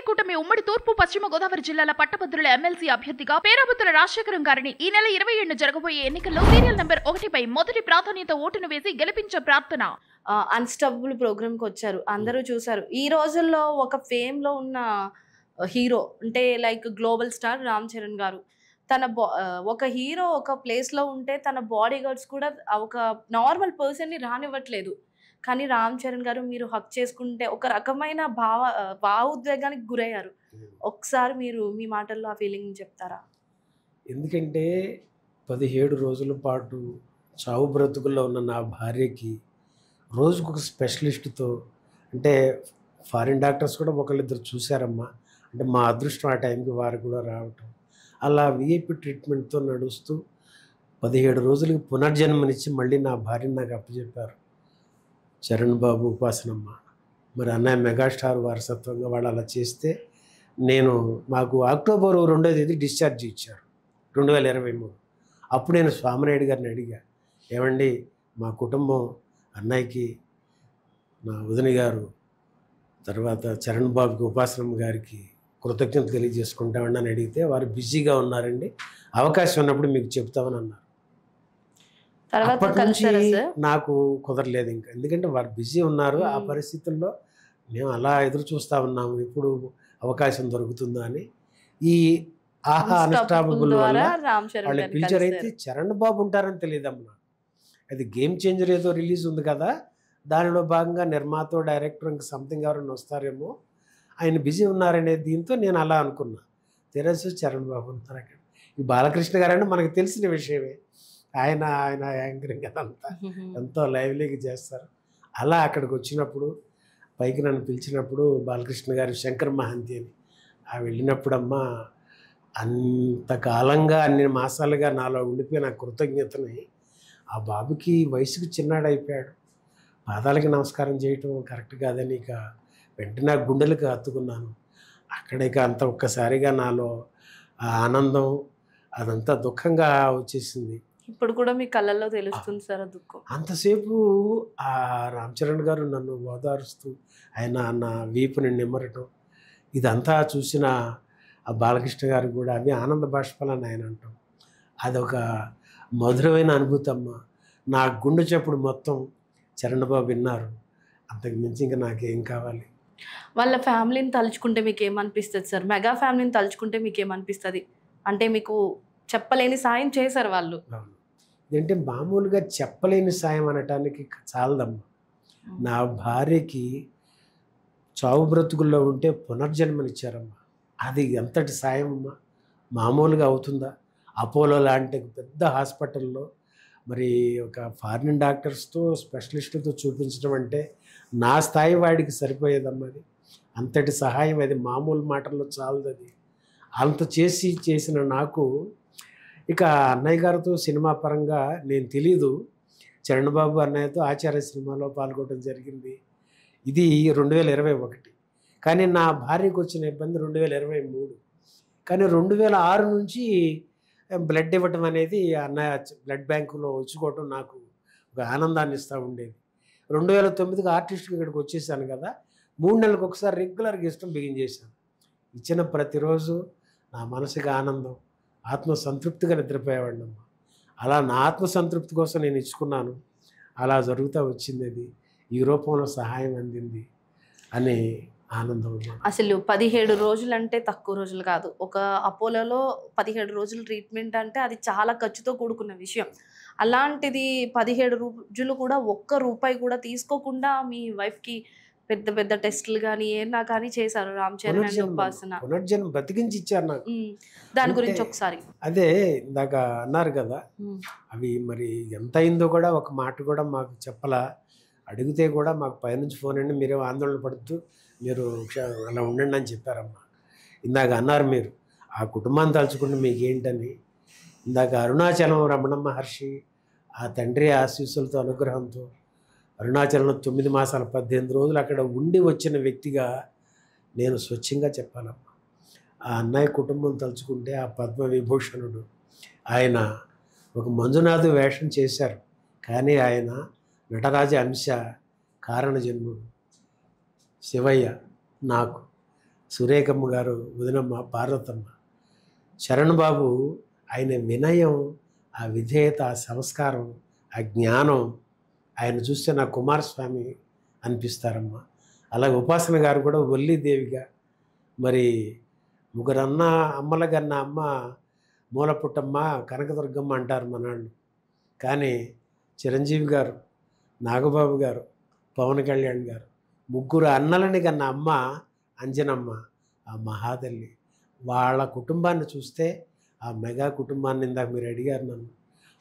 NDA కూటమి ఉమ్మడి తూర్పు పశ్చిమ గోదావరి జిల్లాల పట్టభద్రుల ఎమ్మెల్సీ అభ్యర్థిగా పేరాబుత్తుల రాజశేఖరం గారిని ఈ నెల 27న జరగబోయే ఎన్నికల్లో సీరియల్ నంబర్ 1పై మొదటి ప్రాధాన్యత ఓటును వేసి గెలిపించే ప్రార్థన. అన్స్టాపబుల్ ప్రోగ్రామ్కి వచ్చారు, అందరూ చూసారు. ఈ రోజుల్లో ఒక ఫేమ్లో ఉన్న హీరో అంటే like global star Ram Charan గారు, ఒక హీరో ఒక ప్లేస్లో ఉంటే తన బాడీ గార్డ్స్ కూడా ఒక నార్మల్ పర్సన్ని రానివ్వట్లేదు. కానీ రామ్ చరణ్ గారు మీరు హక్ చేసుకుంటే ఒక రకమైన భావోద్వేగానికి గురయ్యారు. ఒకసారి మీరు మీ మాటల్లో ఆ ఫీలింగ్ చెప్తారా? ఎందుకంటే 17 రోజుల పాటు చావు బ్రతుకుల్లో ఉన్న నా భార్యకి రోజుకొక స్పెషలిస్ట్తో, అంటే ఫారిన్ డాక్టర్స్ కూడా ఒకళ్ళిద్దరు చూశారమ్మా. అంటే మా అదృష్టం ఆ టైంకి వారు కూడా రావటం, అలా విఐపి ట్రీట్మెంట్తో నడుస్తూ 17 రోజులకి పునర్జన్మనిచ్చి మళ్ళీ నా భార్యని నాకు అప్పచెప్పారు చరణ్ బాబు ఉపాసనమ్మ. మరి అన్నయ్య మెగాస్టార్ వారసత్వంగా వాళ్ళు అలా చేస్తే మాకు అక్టోబర్ 2వ తేదీ డిశ్చార్జ్ ఇచ్చారు 2023. అప్పుడు నేను స్వామినాయుడు గారిని అడిగా, ఏమండి మా కుటుంబం అన్నయ్యకి, నా వదిన గారు, తర్వాత చరణ్ బాబుకి ఉపాసనమ్మ గారికి కృతజ్ఞత తెలియజేసుకుంటామండి అని అడిగితే, వారు బిజీగా ఉన్నారండి, అవకాశం ఉన్నప్పుడు మీకు చెప్తామని అన్నారు. అప్పటి నుంచి నాకు కుదరలేదు ఇంకా, ఎందుకంటే వారు బిజీ ఉన్నారు. ఆ పరిస్థితుల్లో మేము అలా ఎదురు చూస్తూ ఉన్నాము ఎప్పుడు అవకాశం దొరుకుతుందా అని. ఈ ఆహా అన్స్టాపబుల్ వల్ల వాళ్ళ పిక్చర్ అయితే చరణ్ బాబు ఉంటారని తెలియదమ్మా. అది గేమ్ చేంజర్ ఏదో రిలీజ్ ఉంది కదా, దానిలో భాగంగా నిర్మాత డైరెక్టర్ ఇంకా సంథింగ్ ఎవరైనా వస్తారేమో, ఆయన బిజీ ఉన్నారనే దీంతో నేను అలా అనుకున్నా. తెరసు చరణ్ బాబు ఉన్నారు అక్కడ. ఈ బాలకృష్ణ గారంటే మనకు తెలిసిన విషయమే, ఆయన యాంకరింగ్ అదంతా ఎంతో లైవ్లీగా చేస్తారు. అలా అక్కడికి వచ్చినప్పుడు పైకి నన్ను పిలిచినప్పుడు బాలకృష్ణ గారు శంకర్ మహంతి అని వెళ్ళినప్పుడమ్మా, అంతకాలంగా అన్ని మాసాలుగా నాలో ఉండిపోయిన కృతజ్ఞతని, ఆ బాబుకి వయసుకు చిన్నాడైపోయాడు, పాదాలకి నమస్కారం చేయటం కరెక్ట్ కాదని ఇక వెంటనే గుండెలకు హత్తుకున్నాను. అక్కడిక అంత ఒక్కసారిగా నాలో ఆ ఆనందం అదంతా దుఃఖంగా వచ్చేసింది. ఇప్పుడు కూడా మీ కళ్ళల్లో తెలుస్తుంది సార్ దుఃఖం. అంతసేపు ఆ రామ్ చరణ్ గారు నన్ను ఓదారుస్తూ ఆయన నా వీపుని నిమ్మరటం, ఇదంతా చూసిన ఆ బాలకృష్ణ గారు కూడా అవి ఆనంద బాష్పాలని ఆయన అంటాం. అదొక మధురమైన అనుభూతి అమ్మ. నా గుండె చప్పుడు మొత్తం చరణ్ బాబు విన్నారు, అంతకు మించి ఇంకా నాకేం కావాలి. వాళ్ళ ఫ్యామిలీని తలుచుకుంటే మీకు ఏమనిపిస్తుంది సార్? మెగా ఫ్యామిలీని తలుచుకుంటే మీకు ఏమనిపిస్తుంది? అంటే మీకు చెప్పలేని సాయం చేశారు వాళ్ళు. ఏంటంటే మామూలుగా చెప్పలేని సాయం అనటానికి చాలదమ్మా. నా భార్యకి చావు బ్రతుకుల్లో ఉంటే పునర్జన్మనిచ్చారమ్మా, అది ఎంతటి సాయం అమ్మా, మామూలుగా అవుతుందా? అపోలో లాంటి పెద్ద హాస్పిటల్లో మరి ఒక ఫారిన్ డాక్టర్స్తో స్పెషలిస్టులతో చూపించడం అంటే నా స్థాయి వాడికి సరిపోయేదమ్మా. అది అంతటి సహాయం, అది మామూలు మాటల్లో చాలదు. అది అంత చేసిన నాకు ఇక అన్నయ్య గారితో సినిమా పరంగా నేను తెలీదు, చరణ్ బాబు అన్నయ్యతో ఆచార్య సినిమాలో పాల్గొనడం జరిగింది. ఇది 2021. కానీ నా భార్యకు వచ్చిన ఇబ్బంది 2023. కానీ 2006 నుంచి బ్లడ్ ఇవ్వటం అనేది అన్నయ్య బ్లడ్ బ్యాంకులో వచ్చుకోవటం నాకు ఒక ఆనందాన్ని ఇస్తూ ఉండేది. 2009కి ఆర్టిస్ట్కి ఇక్కడికి వచ్చేసాను కదా, 3 నెలలకు ఒకసారి రెగ్యులర్గా ఇష్టం బిగించేశాను. ఇచ్చిన ప్రతిరోజు నా మనసుకి ఆనందం, ఆత్మసంతృప్తిగా నిద్రపోయేవాడినమ్మా. అలా నా ఆత్మసంతృప్తి కోసం నేను ఇచ్చుకున్నాను, అలా జరుగుతూ వచ్చింది. అది ఈ రూపంలో సహాయం అందింది అని ఆనందం. అసలు 17 రోజులు అంటే తక్కువ రోజులు కాదు. ఒక అపోలోలో 17 రోజులు ట్రీట్మెంట్ అంటే అది చాలా ఖర్చుతో కూడుకున్న విషయం. అలాంటిది 17 రోజులు కూడా ఒక్క రూపాయి కూడా తీసుకోకుండా మీ వైఫ్కి పెద్ద పెద్ద టెస్టులు కానీ ఏనా కానీ చేశారు రామ్ చరణ్ అండ్ ఉపాసన. పునర్జన్మ బతికించి ఇచ్చారు నాకు. దాని గురించి ఒకసారి. అదే ఇందాక అన్నారు కదా, అవి మరి ఎంత అయిందో కూడా ఒక మాట కూడా మాకు చెప్పలా. అడిగితే కూడా మాకు పైనుంచి ఫోన్ అండి, మీరే ఆందోళన పడుతూ మీరు అలా ఉండండి అని చెప్పారమ్మా. ఇందాక అన్నారు మీరు ఆ కుటుంబాన్ని తలుచుకుంటే మీకు ఏంటని. ఇందాక అరుణాచలం రమణ మహర్షి ఆ తండ్రి ఆశీస్సులతో అనుగ్రహంతో అరుణాచలంలో 9 మాసాలు 18 రోజులు అక్కడ ఉండి వచ్చిన వ్యక్తిగా నేను స్వచ్ఛంగా చెప్పాలమ్మా. ఆ అన్నయ్య కుటుంబం తలుచుకుంటే ఆ పద్మవిభూషణుడు ఆయన ఒక మంజునాథు వేషం చేశారు, కానీ ఆయన నటరాజ అంశ కారణ జన్ముడు శివయ్య నాకు సురేఖమ్మ గారు, వదినమ్మ పార్వతమ్మ, చరణ్ బాబు ఆయన వినయం, ఆ విధేయత, ఆ సంస్కారం, ఆ జ్ఞానం ఆయన చూస్తే నా కుమారస్వామి అనిపిస్తారమ్మా. అలాగే ఉపాసన గారు కూడా వల్లీదేవిగా, మరి ముగ్గురు అమ్మల కన్నా అమ్మ మూలపుట్టమ్మ కనకదుర్గమ్మ అంటారు మనాళ్ళు. కానీ చిరంజీవి గారు, నాగబాబు గారు, పవన్ కళ్యాణ్ గారు, ముగ్గురు అన్నలని కన్నా అమ్మ అంజనమ్మ, ఆ మహాతల్లి. వాళ్ళ కుటుంబాన్ని చూస్తే, ఆ మెగా కుటుంబాన్ని ఇందాక మీరు అడిగారు నన్ను,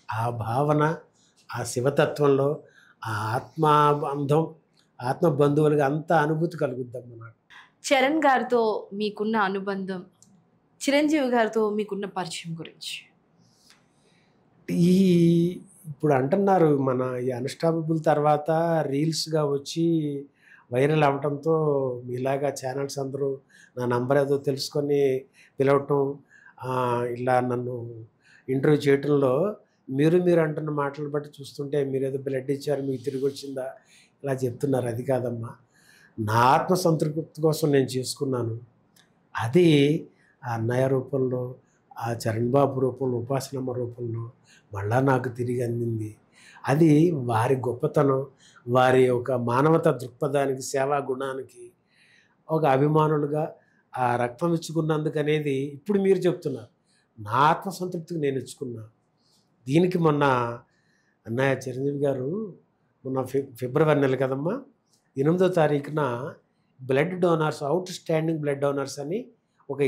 ఆ భావన, ఆ శివతత్వంలో ఆ ఆత్మబంధం, ఆత్మ బంధువులుగా అంత అనుభూతి కలుగుద్దమ్మా నాకు. చరణ్ గారితో మీకున్న అనుబంధం, చిరంజీవి గారితో మీకున్న పరిచయం గురించి. ఈ ఇప్పుడు అంటున్నారు మన ఈ అన్‌స్టాపబుల్ తర్వాత రీల్స్‌గా వచ్చి వైరల్ అవ్వటంతో మీలాగా ఛానల్స్ అందరూ నా నంబర్ ఏదో తెలుసుకొని పిలవటం, ఇలా నన్ను ఇంటర్వ్యూ చేయటంలో మీరు అంటున్న మాటలు బట్టి చూస్తుంటే మీరేదో బ్లడ్ ఇచ్చారు మీకు తిరిగి వచ్చిందా ఇలా చెప్తున్నారు. అది కాదమ్మా, నా ఆత్మ సంతృప్తి కోసం నేను చేసుకున్నాను. అది ఆ అన్నయ్య రూపంలో, ఆ చరణ్ బాబు రూపంలో, ఉపాసనమ్మ రూపంలో మళ్ళా నాకు తిరిగి అందింది. అది వారి గొప్పతనం, వారి ఒక మానవతా దృక్పథానికి, సేవా గుణానికి ఒక అభిమానులుగా ఆ రక్తం ఇచ్చుకున్నందుకు అనేది ఇప్పుడు మీరు చెప్తున్నారు. నా ఆత్మ సంతృప్తికి నేను ఇచ్చుకున్నా. దీనికి మొన్న అన్నయ్య చిరంజీవి గారు మొన్న ఫిబ్రవరి నెల కదమ్మా, 8వ తారీఖున blood donors, out standing blood donors అని ఒక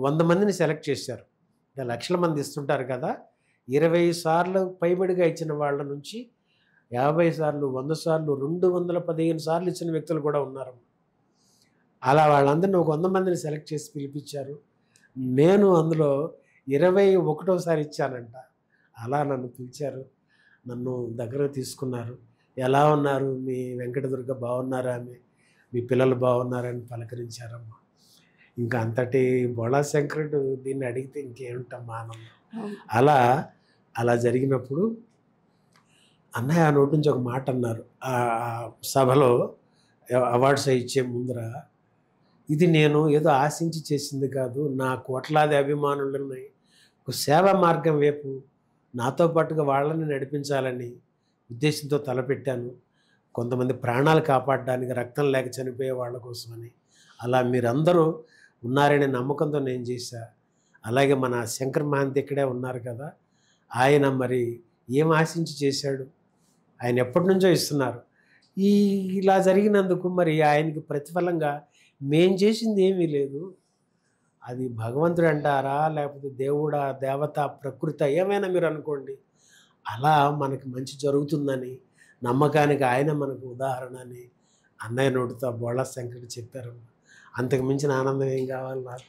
100 మందిని సెలెక్ట్ చేశారు. లక్షల మంది ఇస్తుంటారు కదా, 20 సార్లు పైబడిగా ఇచ్చిన వాళ్ళ నుంచి 50 సార్లు, 100 సార్లు, 215 సార్లు ఇచ్చిన వ్యక్తులు కూడా ఉన్నారు. అలా వాళ్ళందరినీ ఒక 100 మందిని సెలెక్ట్ చేసి పిలిపించారు. నేను అందులో 21వ ఇచ్చానంట. అలా నన్ను పిలిచారు, నన్ను దగ్గరకు తీసుకున్నారు. ఎలా ఉన్నారు మీ వెంకటదుర్గ, బాగున్నారా, మీ పిల్లలు బాగున్నారని పలకరించారమ్మా. ఇంకా అంతటి బోళా శంకరుడు దీన్ని అడిగితే ఇంకేమిటమ్మా ఆనందం. అలా జరిగినప్పుడు అన్నయ్య నోటి నుంచి ఒక మాట అన్నారు ఆ సభలో, అవార్డ్స్ ఇచ్చే ముందర, ఇది నేను ఏదో ఆశించి చేసింది కాదు, నా కోట్లాది అభిమానులని ఒక సేవా మార్గం వైపు నాతో పాటుగా వాళ్ళని నడిపించాలని ఉద్దేశంతో తలపెట్టాను. కొంతమంది ప్రాణాలు కాపాడడానికి, రక్తం లేక చనిపోయే వాళ్ళ కోసమని. అలా మీరందరూ ఉన్నారనే నమ్మకంతో నేను చేశా. అలాగే మన శంకర్ మహాంతి ఇక్కడే ఉన్నారు కదా, ఆయన మరి ఏం ఆశించి చేశాడు, ఆయన ఎప్పటి నుంచో ఇస్తున్నారు. ఇలా జరిగినందుకు మరి ఆయనకి ప్రతిఫలంగా మేం చేసింది ఏమీ లేదు. అది భగవంతుడు అంటారా, లేకపోతే దేవుడా, దేవత, ప్రకృతి, ఏమైనా మీరు అనుకోండి, అలా మనకి మంచి జరుగుతుందని నమ్మకానికి ఆయన మనకు ఉదాహరణ అని అన్నయ్య నోటితో బోళా శంకరుడు చెప్పారు. అంతకు మించిన ఆనందం ఏం కావాలి నాకు.